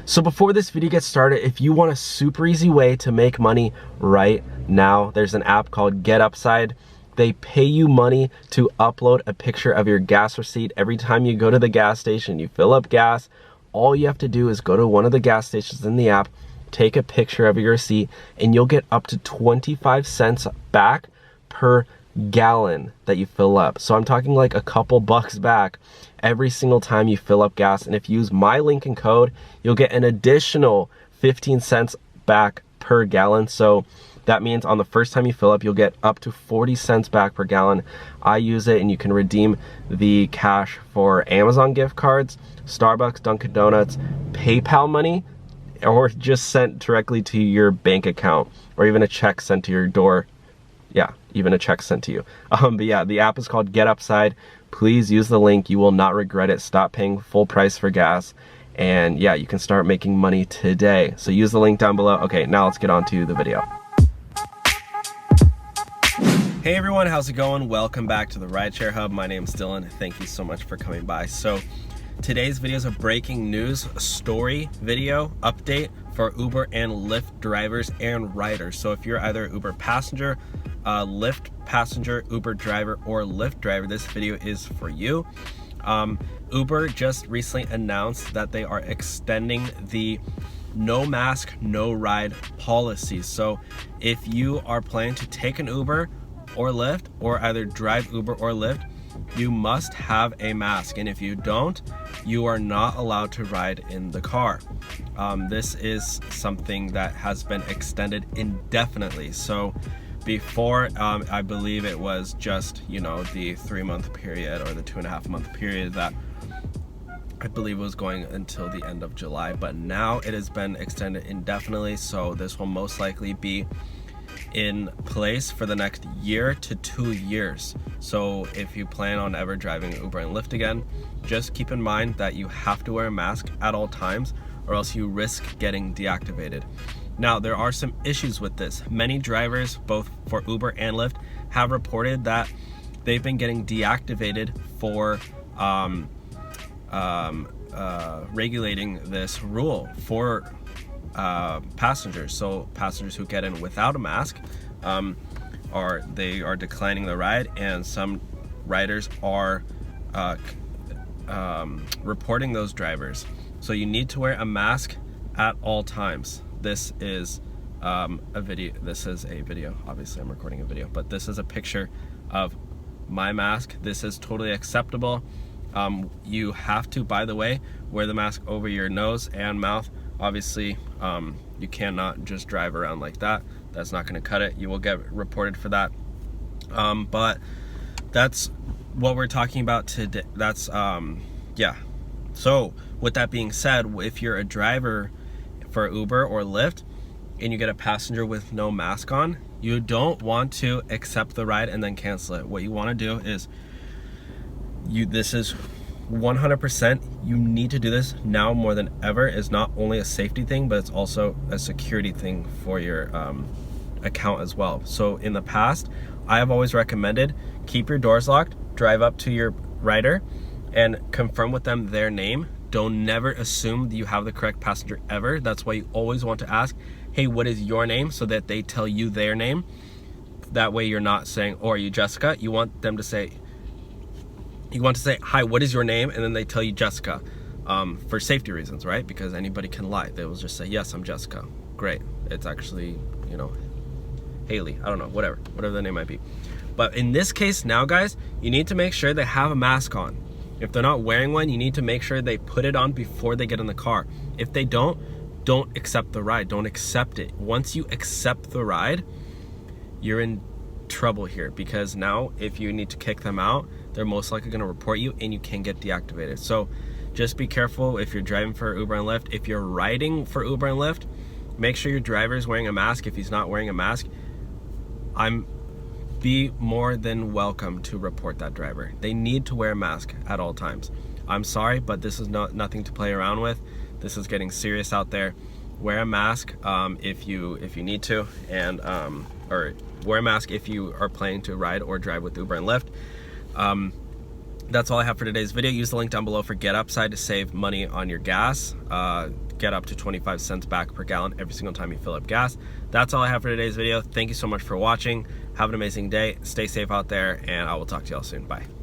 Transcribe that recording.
So before this video gets started, if you want a super easy way to make money right now, there's an app called GetUpside. They pay you money to upload a picture of your gas receipt every time you go to the gas station, you fill up gas. All you have to do is go to one of the gas stations in the app, take a picture of your receipt, and you'll get up to 25 cents back per gallon that you fill up. So I'm talking like a couple bucks back every single time you fill up gas. And if you use my link and code, you'll get an additional 15 cents back per gallon. So that means on the first time you fill up, you'll get up to 40 cents back per gallon. I use it, and you can redeem the cash for Amazon gift cards, Starbucks, Dunkin' Donuts, PayPal money, or just sent directly to your bank account, or even a check sent to your door. Yeah, even a check sent to you. But yeah, the app is called GetUpside. Please use the link. You will not regret it. Stop paying full price for gas. And yeah, you can start making money today. So use the link down below. Okay, now let's get on to the video. Hey everyone, how's it going? Welcome back to the Rideshare Hub. My name's Dylan. Thank you so much for coming by. So today's video is a breaking news story video update for Uber and Lyft drivers and riders. So if you're either Uber passenger, Lyft passenger, Uber driver, or Lyft driver, this video is for you. Uber just recently announced that they are extending the no mask, no ride policy. So if you are planning to take an Uber or Lyft, or either drive Uber or Lyft, you must have a mask. And if you don't, you are not allowed to ride in the car. This is something that has been extended indefinitely. So before, I believe it was just, the 3-month period or the 2.5-month period that I believe was going until the end of July, but now it has been extended indefinitely. So this will most likely be in place for the next year to 2 years. So if you plan on ever driving Uber and Lyft again, just keep in mind that you have to wear a mask at all times, or else you risk getting deactivated. Now, there are some issues with this. Many drivers, both for Uber and Lyft, have reported that they've been getting deactivated for regulating this rule for passengers. So passengers who get in without a mask are declining the ride, and some riders are reporting those drivers. So you need to wear a mask at all times. This is a video. This is a video. Obviously, I'm recording a video, but this is a picture of my mask. This is totally acceptable. You have to, by the way, wear the mask over your nose and mouth. Obviously, you cannot just drive around like that. That's not going to cut it. You will get reported for that. But that's what we're talking about today. That's, yeah. So with that being said, if you're a driver for Uber or Lyft and you get a passenger with no mask on, you don't want to accept the ride and then cancel it. What you want to do is, this is 100%, you need to do this now more than ever. It's not only a safety thing, but it's also a security thing for your account as well. So in the past, I have always recommended keep your doors locked, drive up to your rider and confirm with them their name. Don't never assume that you have the correct passenger ever. That's why you always want to ask, hey, what is your name? So that they tell you their name. That way you're not saying, oh, are you Jessica? You want them to say, hi, what is your name? And then they tell you Jessica, for safety reasons, right? Because anybody can lie. They will just say, yes, I'm Jessica. Great. It's actually, Haley. I don't know, whatever the name might be. But in this case now, guys, you need to make sure they have a mask on. If they're not wearing one, you need to make sure they put it on before they get in the car. If they don't accept the ride. Don't accept it. Once you accept the ride, you're in trouble here, because now if you need to kick them out, they're most likely going to report you and you can get deactivated. So just be careful if you're driving for Uber and Lyft. If you're riding for Uber and Lyft, make sure your driver is wearing a mask. If he's not wearing a mask, be more than welcome to report that driver. They need to wear a mask at all times. I'm sorry, but this is nothing to play around with. This is getting serious out there. Wear a mask if you need to, and or wear a mask if you are planning to ride or drive with Uber and Lyft. That's all I have for today's video. Use the link down below for GetUpside to save money on your gas. get up to 25 cents back per gallon every single time you fill up gas. That's all I have for today's video. Thank you so much for watching. Have an amazing day. Stay safe out there, and I will talk to y'all soon. Bye.